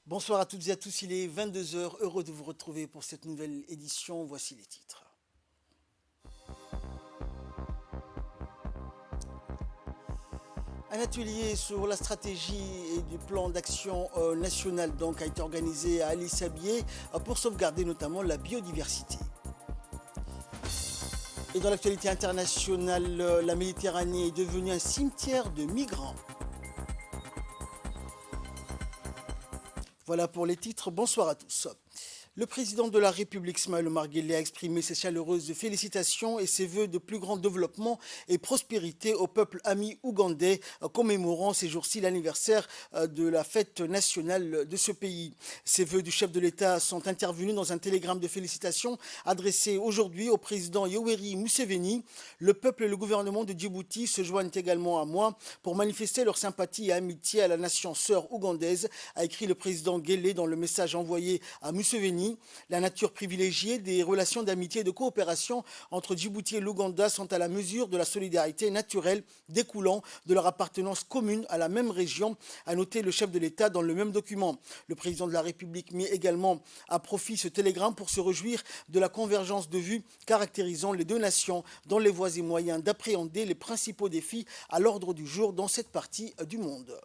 Bonsoir à toutes et à tous, il est 22 heures. Heureux de vous retrouver pour cette nouvelle édition. Voici les titres. Un atelier sur la stratégie et du plan d'action national a été organisé à Alice Abier pour sauvegarder notamment la biodiversité. Et dans l'actualité internationale, la Méditerranée est devenue un cimetière de migrants. Voilà pour les titres, bonsoir à tous. Le président de la République, Ismaël Omar Guelleh, a exprimé ses chaleureuses félicitations et ses vœux de plus grand développement et prospérité au peuple ami ougandais, commémorant ces jours-ci l'anniversaire de la fête nationale de ce pays. Ces vœux du chef de l'État sont intervenus dans un télégramme de félicitations adressé aujourd'hui au président Yoweri Museveni. Le peuple et le gouvernement de Djibouti se joignent également à moi pour manifester leur sympathie et amitié à la nation sœur ougandaise, a écrit le président Guelleh dans le message envoyé à Museveni. La nature privilégiée des relations d'amitié et de coopération entre Djibouti et l'Ouganda sont à la mesure de la solidarité naturelle découlant de leur appartenance commune à la même région, a noté le chef de l'État dans le même document. Le président de la République met également à profit ce télégramme pour se réjouir de la convergence de vues caractérisant les deux nations dans les voies et moyens d'appréhender les principaux défis à l'ordre du jour dans cette partie du monde.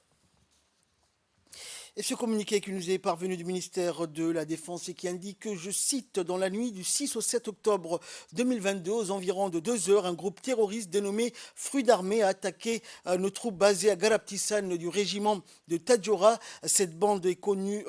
Et ce communiqué qui nous est parvenu du ministère de la Défense et qui indique que, je cite, dans la nuit du 6 au 7 octobre 2022, aux environs de 2 heures, un groupe terroriste dénommé Fruits d'Armée a attaqué nos troupes basées à Garaptissan du régiment de Tadjoura. Cette bande est connue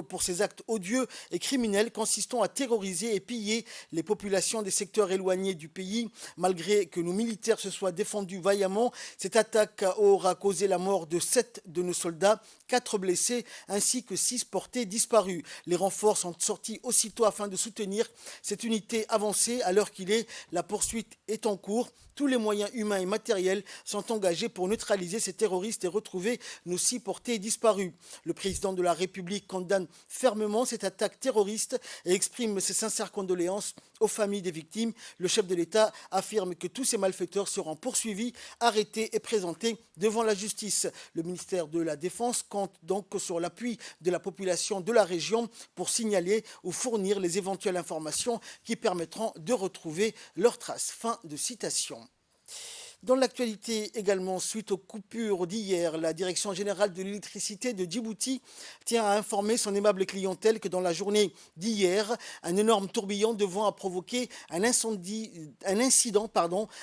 pour ses actes odieux et criminels consistant à terroriser et piller les populations des secteurs éloignés du pays. Malgré que nos militaires se soient défendus vaillamment, cette attaque aura causé la mort de 7 de nos soldats, 4 blessés ainsi que 6 portés disparus. Les renforts sont sortis aussitôt afin de soutenir cette unité avancée. À l'heure qu'il est, la poursuite est en cours. Tous les moyens humains et matériels sont engagés pour neutraliser ces terroristes et retrouver nos 6 portés disparus. Le président de la République condamne fermement cette attaque terroriste et exprime ses sincères condoléances aux familles des victimes. Le chef de l'État affirme que tous ces malfaiteurs seront poursuivis, arrêtés et présentés devant la justice. Le ministère de la Défense compte donc sur l'appui de la population de la région pour signaler ou fournir les éventuelles informations qui permettront de retrouver leurs traces. Fin de citation. Dans l'actualité également, suite aux coupures d'hier, la Direction générale de l'électricité de Djibouti tient à informer son aimable clientèle que dans la journée d'hier, un énorme tourbillon de vent a provoqué un incident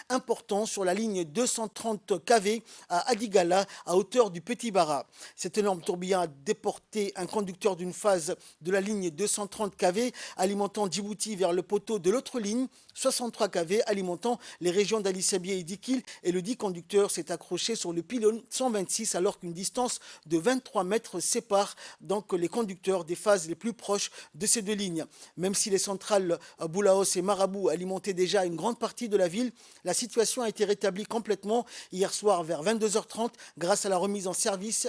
important sur la ligne 230 kV à Adigala, à hauteur du Petit Bara. Cet énorme tourbillon a déporté un conducteur d'une phase de la ligne 230 kV alimentant Djibouti vers le poteau de l'autre ligne 63 kV alimentant les régions d'Ali-Sabié et d'Ikil, et le dit conducteur s'est accroché sur le pylône 126 alors qu'une distance de 23 mètres sépare donc les conducteurs des phases les plus proches de ces deux lignes. Même si les centrales Boulaos et Marabou alimentaient déjà une grande partie de la ville, la situation a été rétablie complètement hier soir vers 22h30 grâce à la remise en service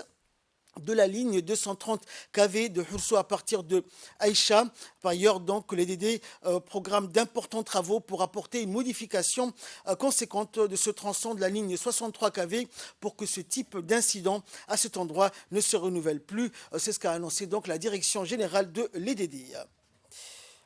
de la ligne 230 kV de Hurso à partir de Aïcha. Par ailleurs, donc, les DD programment d'importants travaux pour apporter une modification conséquente de ce tronçon de la ligne 63 kV pour que ce type d'incident à cet endroit ne se renouvelle plus. C'est ce qu'a annoncé donc la Direction générale de l'EDD.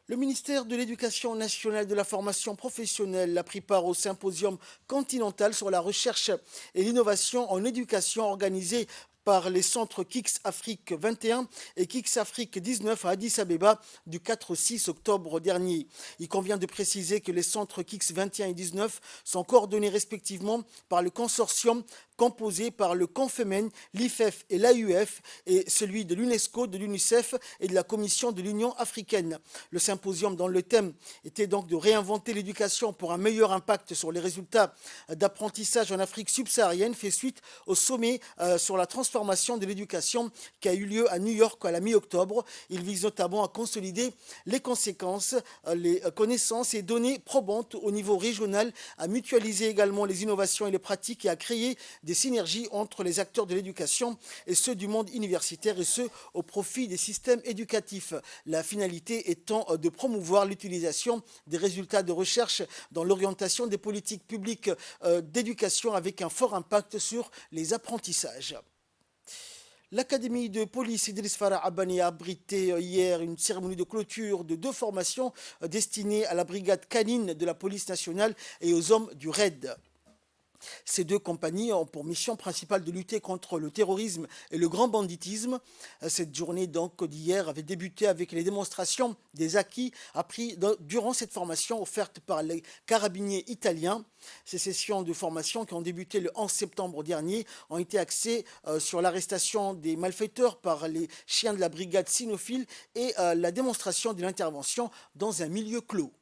Le ministère de l'Éducation nationale et de la formation professionnelle a pris part au symposium continental sur la recherche et l'innovation en éducation organisé par les centres KIX Afrique 21 et KIX Afrique 19 à Addis Abeba du 4 au 6 octobre dernier. Il convient de préciser que les centres KIX 21 et 19 sont coordonnés respectivement par le consortium composé par le Confemen, l'IFEF et l'AUF et celui de l'UNESCO, de l'UNICEF et de la Commission de l'Union africaine. Le symposium dont le thème était donc de réinventer l'éducation pour un meilleur impact sur les résultats d'apprentissage en Afrique subsaharienne fait suite au sommet sur la transformation de l'éducation qui a eu lieu à New York à la mi-octobre. Il vise notamment à consolider les conséquences, les connaissances et données probantes au niveau régional, à mutualiser également les innovations et les pratiques et à créer des synergies entre les acteurs de l'éducation et ceux du monde universitaire et ceux au profit des systèmes éducatifs. La finalité étant de promouvoir l'utilisation des résultats de recherche dans l'orientation des politiques publiques d'éducation avec un fort impact sur les apprentissages. L'académie de police Idriss Farah Abani a abrité hier une cérémonie de clôture de deux formations destinées à la brigade canine de la police nationale et aux hommes du RAID. Ces deux compagnies ont pour mission principale de lutter contre le terrorisme et le grand banditisme. Cette journée donc d'hier avait débuté avec les démonstrations des acquis appris durant cette formation offerte par les carabiniers italiens. Ces sessions de formation qui ont débuté le 11 septembre dernier ont été axées sur l'arrestation des malfaiteurs par les chiens de la brigade cynophile et la démonstration d'une intervention dans un milieu clos.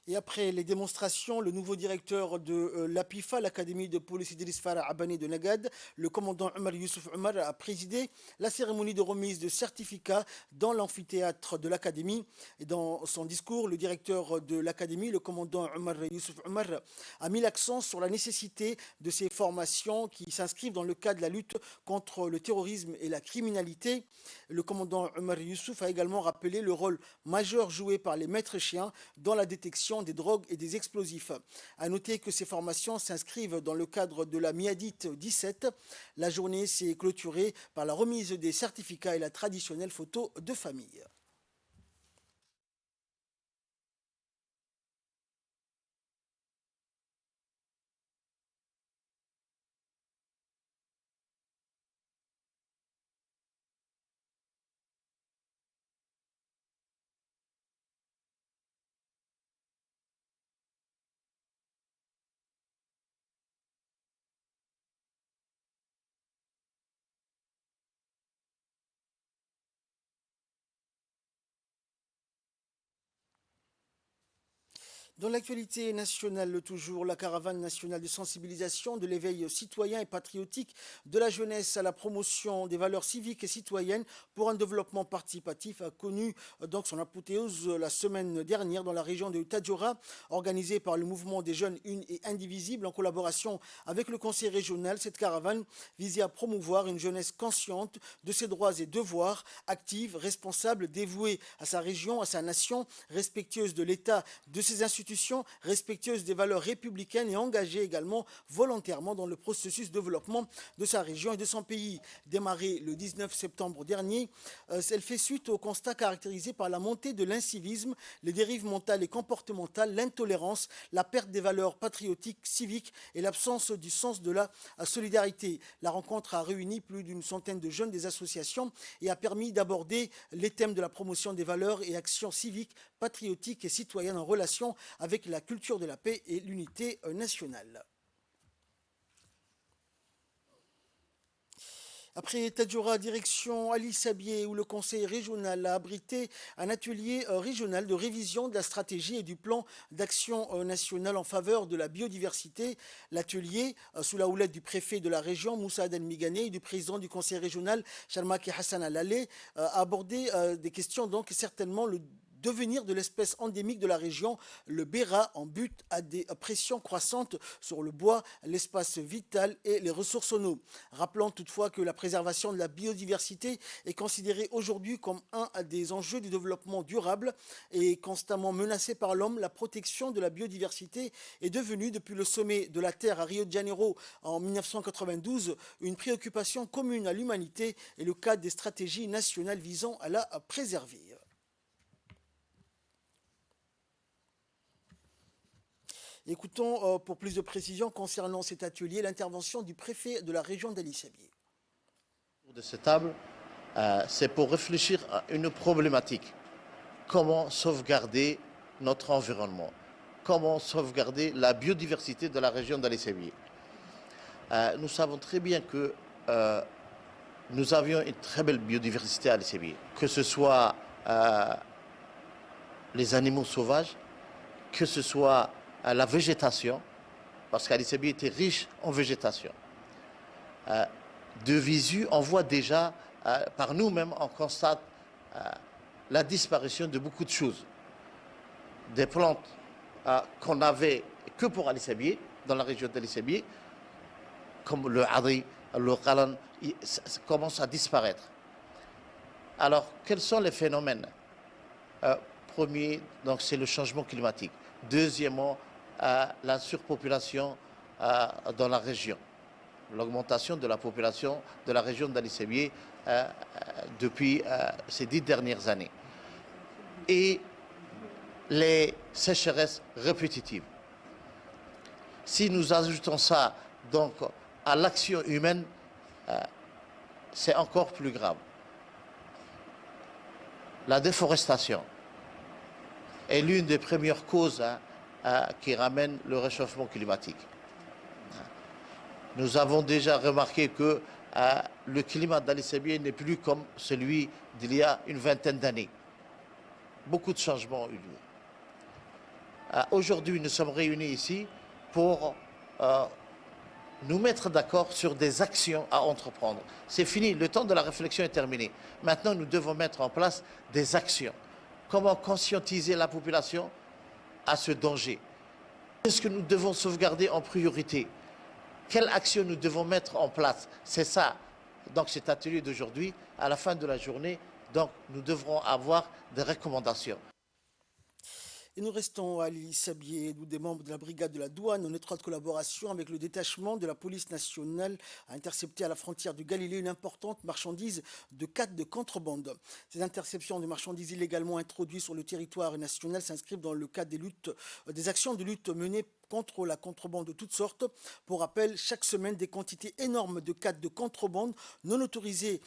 Et après les démonstrations, le nouveau directeur de l'APIFA, l'Académie de police Idriss Farah Abani de Nagad, le commandant Omar Youssouf Omar, a présidé la cérémonie de remise de certificats dans l'amphithéâtre de l'Académie. Et dans son discours, le directeur de l'Académie, le commandant Omar Youssouf Omar, a mis l'accent sur la nécessité de ces formations qui s'inscrivent dans le cadre de la lutte contre le terrorisme et la criminalité. Le commandant Omar Youssouf a également rappelé le rôle majeur joué par les maîtres chiens dans la détection des drogues et des explosifs. A noter que ces formations s'inscrivent dans le cadre de la Miadite 17. La journée s'est clôturée par la remise des certificats et la traditionnelle photo de famille. Dans l'actualité nationale, toujours, la caravane nationale de sensibilisation de l'éveil citoyen et patriotique de la jeunesse à la promotion des valeurs civiques et citoyennes pour un développement participatif a connu donc son apothéose la semaine dernière dans la région de Tadjoura, organisée par le mouvement des jeunes une et indivisibles en collaboration avec le conseil régional. Cette caravane visait à promouvoir une jeunesse consciente de ses droits et devoirs, active, responsable, dévouée à sa région, à sa nation, respectueuse de l'État, de ses institutions, respectueuse des valeurs républicaines et engagée également volontairement dans le processus de développement de sa région et de son pays. Démarrée le 19 septembre dernier, elle fait suite au constat caractérisé par la montée de l'incivisme, les dérives mentales et comportementales, l'intolérance, la perte des valeurs patriotiques, civiques et l'absence du sens de la solidarité. La rencontre a réuni plus d'une centaine de jeunes des associations et a permis d'aborder les thèmes de la promotion des valeurs et actions civiques, patriotiques et citoyennes en relation avec la culture de la paix et l'unité nationale. Après Tadjoura, direction Ali Sabier, où le conseil régional a abrité un atelier régional de révision de la stratégie et du plan d'action national en faveur de la biodiversité. L'atelier, sous la houlette du préfet de la région, Moussa Aden Migane, et du président du conseil régional, Charmaki Hassan Alalé, a abordé des questions, donc certainement le devenir de l'espèce endémique de la région, le béra, en but à des pressions croissantes sur le bois, l'espace vital et les ressources en eau. Rappelons toutefois que la préservation de la biodiversité est considérée aujourd'hui comme un des enjeux du développement durable et constamment menacée par l'homme. La protection de la biodiversité est devenue, depuis le sommet de la Terre à Rio de Janeiro en 1992, une préoccupation commune à l'humanité et le cadre des stratégies nationales visant à la préserver. Écoutons pour plus de précisions concernant cet atelier l'intervention du préfet de la région d'Ali Sabier. De cette table, c'est pour réfléchir à une problématique. Comment sauvegarder notre environnement? Comment sauvegarder la biodiversité de la région d'Ali Sabier? Nous savons très bien que nous avions une très belle biodiversité à Ali Sabier, que ce soit les animaux sauvages, que ce soit la végétation, parce qu'Ali Sabier était riche en végétation. de visu, on voit déjà, par nous-mêmes, on constate la disparition de beaucoup de choses. Des plantes qu'on n'avait que pour Ali Sabié, dans la région d'Ali Sabié, comme le Adi, le Qalan, ça commence à disparaître. Alors, quels sont les phénomènes? Premier, donc, c'est le changement climatique. Deuxièmement, la surpopulation dans la région. L'augmentation de la population de la région d'Ali Sabié depuis ces 10 dernières années. Et les sécheresses répétitives. Si nous ajoutons ça donc à l'action humaine, c'est encore plus grave. La déforestation est l'une des premières causes qui ramènent le réchauffement climatique. Nous avons déjà remarqué que le climat d'Ali Sabié n'est plus comme celui d'il y a une vingtaine d'années. Beaucoup de changements ont eu lieu. Aujourd'hui, nous sommes réunis ici pour nous mettre d'accord sur des actions à entreprendre. C'est fini, le temps de la réflexion est terminé. Maintenant, nous devons mettre en place des actions. Comment conscientiser la population à ce danger? Qu'est-ce que nous devons sauvegarder en priorité? Quelles actions nous devons mettre en place? C'est ça, donc cet atelier d'aujourd'hui, à la fin de la journée, donc nous devrons avoir des recommandations. Et nous restons à Ali Sabié, d'où des membres de la brigade de la douane, en étroite collaboration avec le détachement de la police nationale, a intercepté à la frontière du Galilée une importante marchandise de canne de contrebande. Ces interceptions de marchandises illégalement introduites sur le territoire national s'inscrivent dans le cadre des actions de lutte menées contre la contrebande de toutes sortes. Pour rappel, chaque semaine, des quantités énormes de cannes de contrebande non autorisées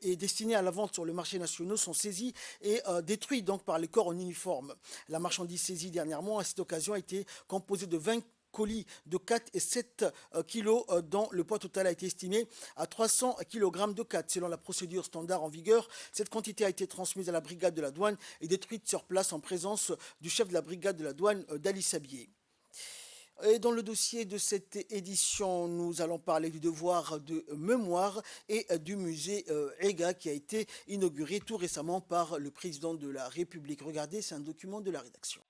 et destinées à la vente sur le marché national sont saisies et détruites par les corps en uniforme. La marchandise saisie dernièrement à cette occasion a été composée de 20 colis de 4 et 7 kilos dont le poids total a été estimé à 300 kg de 4. Selon la procédure standard en vigueur, cette quantité a été transmise à la brigade de la douane et détruite sur place en présence du chef de la brigade de la douane d'Ali Sabié. Et dans le dossier de cette édition, nous allons parler du devoir de mémoire et du musée EGA qui a été inauguré tout récemment par le président de la République. Regardez, c'est un document de la rédaction.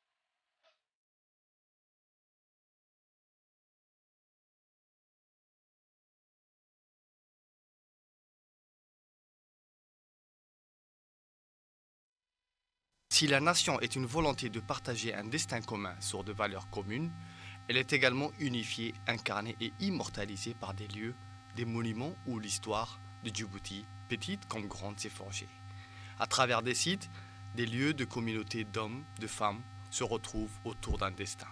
Si la nation est une volonté de partager un destin commun sur de valeurs communes, elle est également unifiée, incarnée et immortalisée par des lieux, des monuments où l'histoire de Djibouti, petite comme grande, s'est forgée. À travers des sites, des lieux de communautés d'hommes, de femmes se retrouvent autour d'un destin.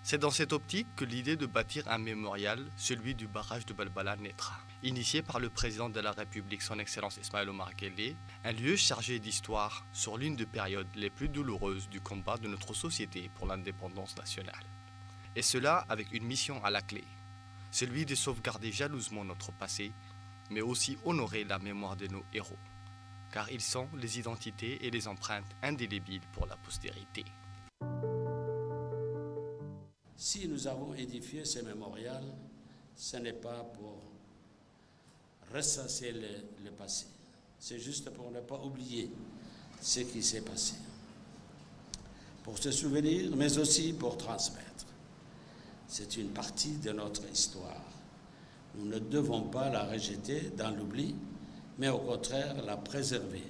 C'est dans cette optique que l'idée de bâtir un mémorial, celui du barrage de Balbala, naîtra. Initié par le président de la République, son Excellence Ismaël Omar Guelleh, un lieu chargé d'histoire sur l'une des périodes les plus douloureuses du combat de notre société pour l'indépendance nationale. Et cela avec une mission à la clé, celui de sauvegarder jalousement notre passé, mais aussi honorer la mémoire de nos héros, car ils sont les identités et les empreintes indélébiles pour la postérité. Si nous avons édifié ce mémorial, ce n'est pas pour ressasser le passé, c'est juste pour ne pas oublier ce qui s'est passé, pour se souvenir, mais aussi pour transmettre. C'est une partie de notre histoire. Nous ne devons pas la rejeter dans l'oubli, mais au contraire la préserver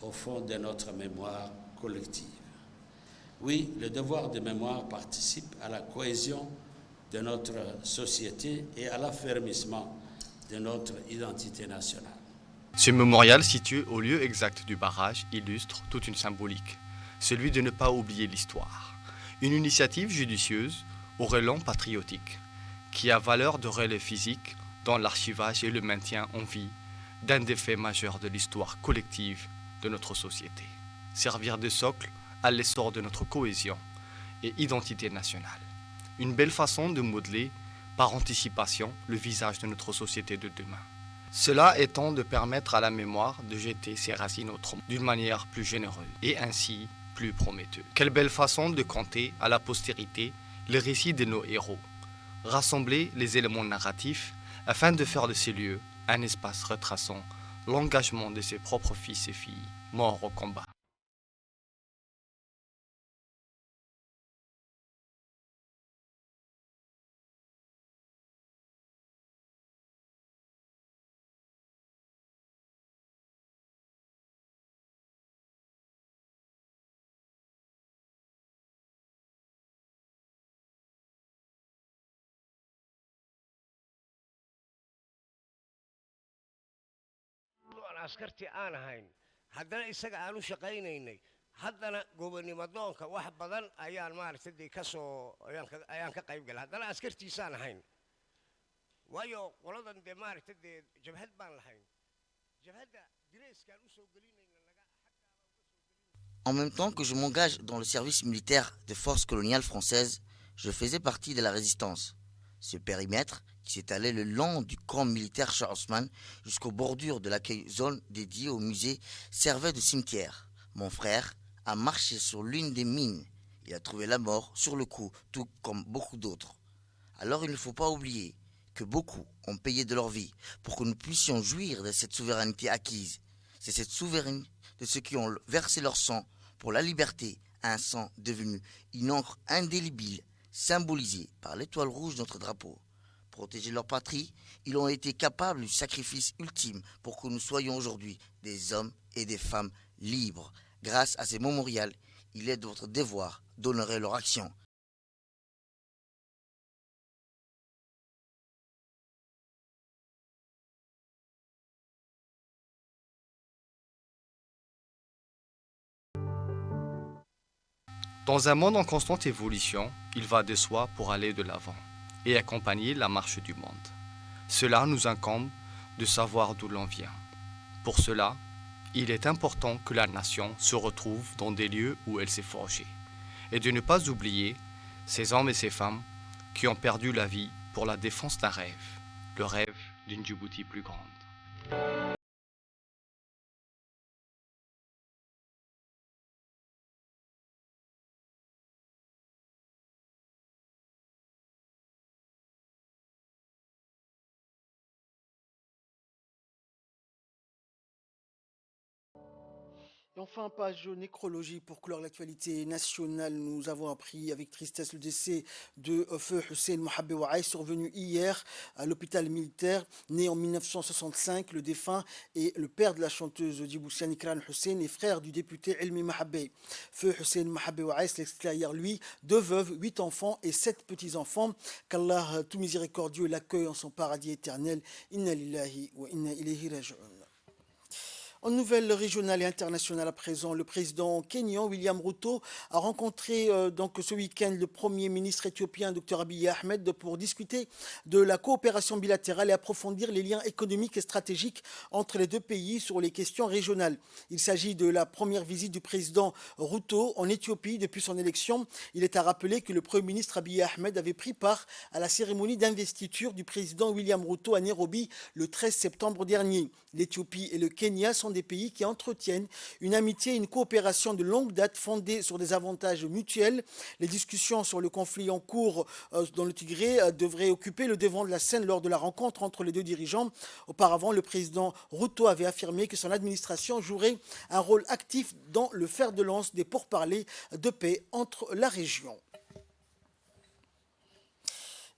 au fond de notre mémoire collective. Oui, le devoir de mémoire participe à la cohésion de notre société et à l'affermissement de notre identité nationale. Ce mémorial situé au lieu exact du barrage illustre toute une symbolique, celui de ne pas oublier l'histoire. Une initiative judicieuse au relent patriotique, qui a valeur de relais physique dans l'archivage et le maintien en vie d'un des faits majeurs de l'histoire collective de notre société. Servir de socle à l'essor de notre cohésion et identité nationale. Une belle façon de modeler, par anticipation, le visage de notre société de demain. Cela étant de permettre à la mémoire de jeter ses racines autrement, d'une manière plus généreuse et ainsi plus prometteuse. Quelle belle façon de conter à la postérité les récits de nos héros, rassembler les éléments narratifs afin de faire de ces lieux un espace retraçant l'engagement de ses propres fils et filles morts au combat. askartii aan ahayn haddana isaga aan u shaqaynaynay haddana gobonimadoonka wax badan ayaan maaragtay ka soo ayaan ka qayb galay haddana askartiisaan ahayn waayo qoladan dee maaragtay dee jabhad baan lahayn jabhadda direyskaan u soo gelinayna laga En même temps que je m'engage dans le service militaire des forces coloniales françaises, je faisais partie de la résistance. Ce périmètre, qui s'étalait le long du camp militaire Shah Osman jusqu'aux bordures de l'accueil zone dédiée au musée, servait de cimetière. Mon frère a marché sur l'une des mines. Il a trouvé la mort sur le coup, tout comme beaucoup d'autres. Alors il ne faut pas oublier que beaucoup ont payé de leur vie pour que nous puissions jouir de cette souveraineté acquise. C'est cette souveraineté de ceux qui ont versé leur sang pour la liberté, un sang devenu une encre indélébile, symbolisée par l'étoile rouge de notre drapeau. Protéger leur patrie, ils ont été capables du sacrifice ultime pour que nous soyons aujourd'hui des hommes et des femmes libres. Grâce à ces mémorials, il est de votre devoir d'honorer leur action. Dans un monde en constante évolution, il va de soi pour aller de l'avant et accompagner la marche du monde. Cela nous incombe de savoir d'où l'on vient. Pour cela, il est important que la nation se retrouve dans des lieux où elle s'est forgée et de ne pas oublier ces hommes et ces femmes qui ont perdu la vie pour la défense d'un rêve, le rêve d'une Djibouti plus grande. Et enfin, page nécrologie pour clore l'actualité nationale. Nous avons appris avec tristesse le décès de Feu Hussein Mohabbe Ouaï, survenu hier à l'hôpital militaire. Né en 1965, le défunt est le père de la chanteuse djiboutienne Ikran Hussein et frère du député Elmi Mohabbe. Feu Hussein Mohabbe Ouaï laisse derrière lui 2 veuves, 8 enfants et 7 petits-enfants. Qu'Allah tout miséricordieux l'accueille en son paradis éternel. Inna lillahi wa inna ilayhi raji'un. En nouvelles régionales et internationales à présent, le président kényan William Ruto a rencontré donc ce week-end le Premier ministre éthiopien Dr Abiy Ahmed pour discuter de la coopération bilatérale et approfondir les liens économiques et stratégiques entre les deux pays sur les questions régionales. Il s'agit de la première visite du président Ruto en Éthiopie depuis son élection. Il est à rappeler que le Premier ministre Abiy Ahmed avait pris part à la cérémonie d'investiture du président William Ruto à Nairobi le 13 septembre dernier. L'Éthiopie et le Kenya sont des pays qui entretiennent une amitié et une coopération de longue date fondée sur des avantages mutuels. Les discussions sur le conflit en cours dans le Tigré devraient occuper le devant de la scène lors de la rencontre entre les deux dirigeants. Auparavant, le président Ruto avait affirmé que son administration jouerait un rôle actif dans le fer de lance des pourparlers de paix entre la région.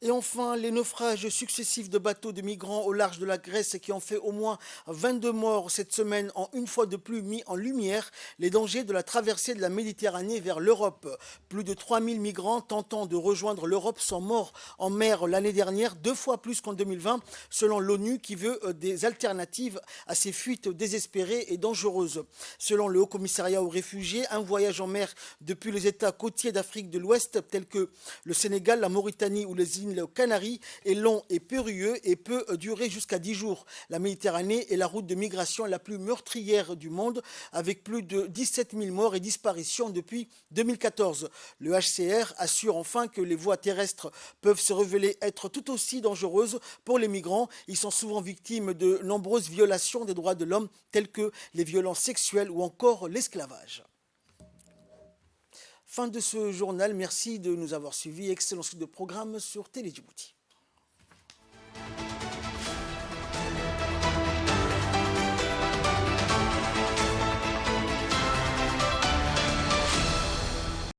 Et enfin, les naufrages successifs de bateaux de migrants au large de la Grèce qui ont fait au moins 22 morts cette semaine ont une fois de plus mis en lumière les dangers de la traversée de la Méditerranée vers l'Europe. Plus de 3000 migrants tentant de rejoindre l'Europe sont morts en mer l'année dernière, 2 fois plus qu'en 2020, selon l'ONU qui veut des alternatives à ces fuites désespérées et dangereuses. Selon le Haut-Commissariat aux réfugiés, un voyage en mer depuis les États côtiers d'Afrique de l'Ouest tels que le Sénégal, la Mauritanie ou les îles Canaries est long et périlleux et peut durer jusqu'à 10 jours. La Méditerranée est la route de migration la plus meurtrière du monde, avec plus de 17 000 morts et disparitions depuis 2014. Le HCR assure enfin que les voies terrestres peuvent se révéler être tout aussi dangereuses pour les migrants. Ils sont souvent victimes de nombreuses violations des droits de l'homme, telles que les violences sexuelles ou encore l'esclavage. Fin de ce journal, merci de nous avoir suivis. Excellent suite de programme sur Télé Djibouti.